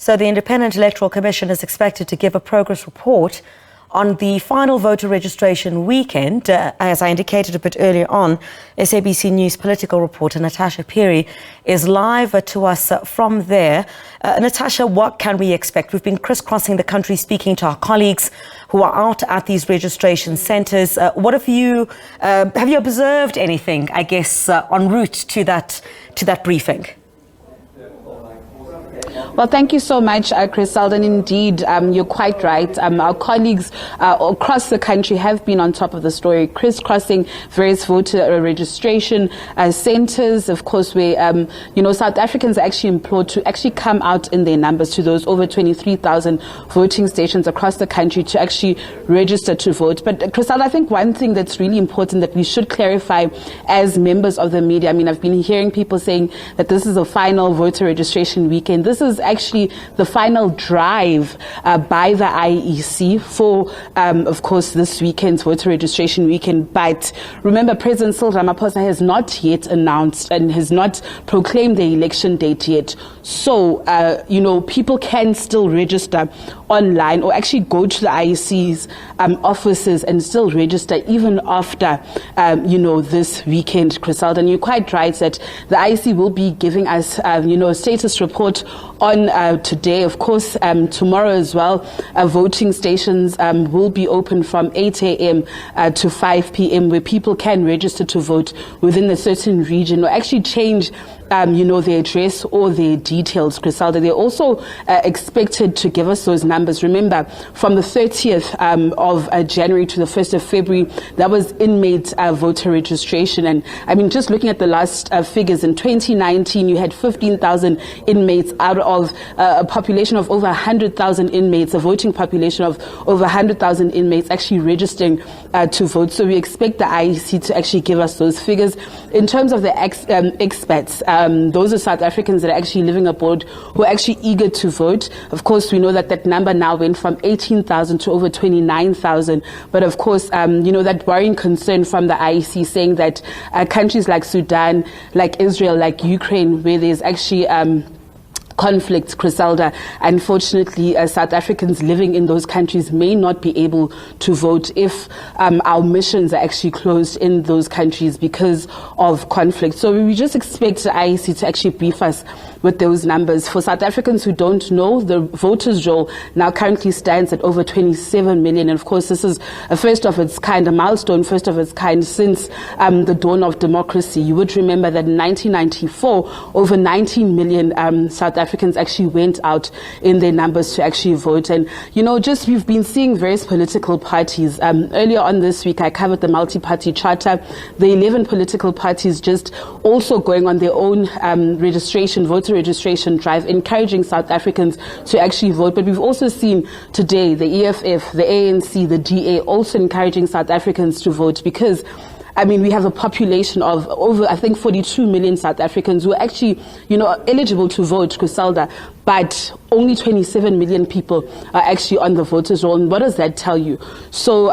So the Independent Electoral Commission is expected to give a progress report on the final voter registration weekend. As I indicated a bit earlier on, SABC News political reporter Natasha Phiri is live to us from there. Natasha, what can we expect? We've been crisscrossing the country speaking to our colleagues who are out at these registration centres. What have you observed anything, I guess, en route to that briefing? Well, thank you so much, Griselda. And indeed, you're quite right. Our colleagues across the country have been on top of the story, crisscrossing various voter registration centres, of course, where, South Africans are actually implored to actually come out in their numbers to those over 23,000 voting stations across the country to actually register to vote. But, Griselda, I think one thing that's really important that we should clarify as members of the media, I mean, I've been hearing people saying that this is a final voter registration weekend. This is actually the final drive by the IEC for, of course, this weekend's voter registration weekend. But remember, President Cyril Ramaphosa has not yet announced and has not proclaimed the election date yet. So, people can still register online or actually go to the IEC's offices and still register even after, this weekend, Griselda. And you're quite right that the IEC will be giving us, a status report on today. Of course, tomorrow as well, voting stations will be open from 8 a.m. To 5 p.m. where people can register to vote within a certain region or actually change their address or their details, Griselda. They're also expected to give us those numbers. Remember, from the 30th of January to the 1st of February, that was inmate voter registration. And I mean, just looking at the last figures, in 2019, you had 15,000 inmates out of a population of over 100,000 inmates, a voting population of over 100,000 inmates actually registering to vote. So we expect the IEC to actually give us those figures. In terms of the expats, those are South Africans that are actually living abroad who are actually eager to vote. Of course, we know that number now went from 18,000 to over 29,000. But of course, that worrying concern from the IEC saying that countries like Sudan, like Israel, like Ukraine, where there's actually conflicts, Griselda, unfortunately, South Africans living in those countries may not be able to vote if our missions are actually closed in those countries because of conflict. So we just expect the IEC to actually brief us with those numbers. For South Africans who don't know, the voters' roll now currently stands at over 27 million. And of course, this is a first of its kind, a milestone, first of its kind since the dawn of democracy. You would remember that in 1994, over 19 million South Africans actually went out in their numbers to actually vote. And, we've been seeing various political parties. Earlier on this week, I covered the multi-party charter, the 11 political parties just also going on their own voter registration drive, encouraging South Africans to actually vote. But we've also seen today the EFF, the ANC, the DA also encouraging South Africans to vote because we have a population of over, 42 million South Africans who are actually, eligible to vote, Griselda, but only 27 million people are actually on the voters' roll. And what does that tell you? So,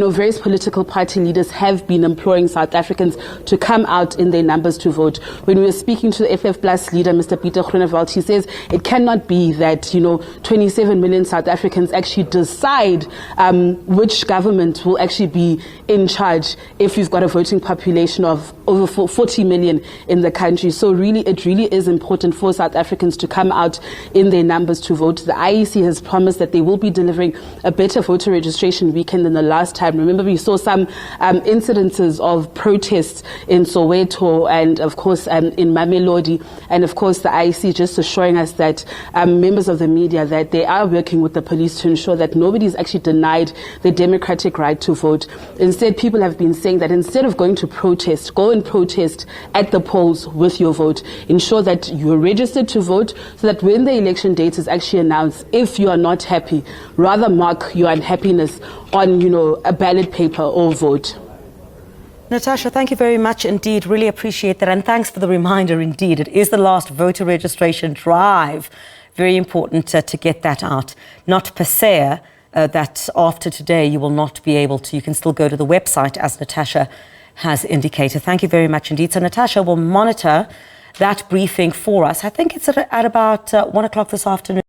various political party leaders have been imploring South Africans to come out in their numbers to vote. When we were speaking to the FF Plus leader, Mr. Peter Groenewald, he says it cannot be that, 27 million South Africans actually decide which government will actually be in charge if you've got a voting population of over 40 million in the country. So it really is important for South Africans to come out in their numbers to vote. The IEC has promised that they will be delivering a better voter registration weekend than the last time. Remember, we saw some incidences of protests in Soweto and, of course, in Mamelodi. And, of course, the IEC just assuring us that members of the media that they are working with the police to ensure that nobody is actually denied the democratic right to vote. Instead, people have been saying that instead of going to protest, go and protest at the polls with your vote. Ensure that you're registered to vote so that when the election date is actually announced, if you are not happy, rather mark your unhappiness on, a ballot paper or vote. Natasha, thank you very much indeed. Really appreciate that. And thanks for the reminder indeed. It is the last voter registration drive. Very important to get that out. Not per se that after today you will not be able to. You can still go to the website as Natasha has indicated. Thank you very much indeed. So Natasha will monitor that briefing for us. I think it's at about 1 o'clock this afternoon.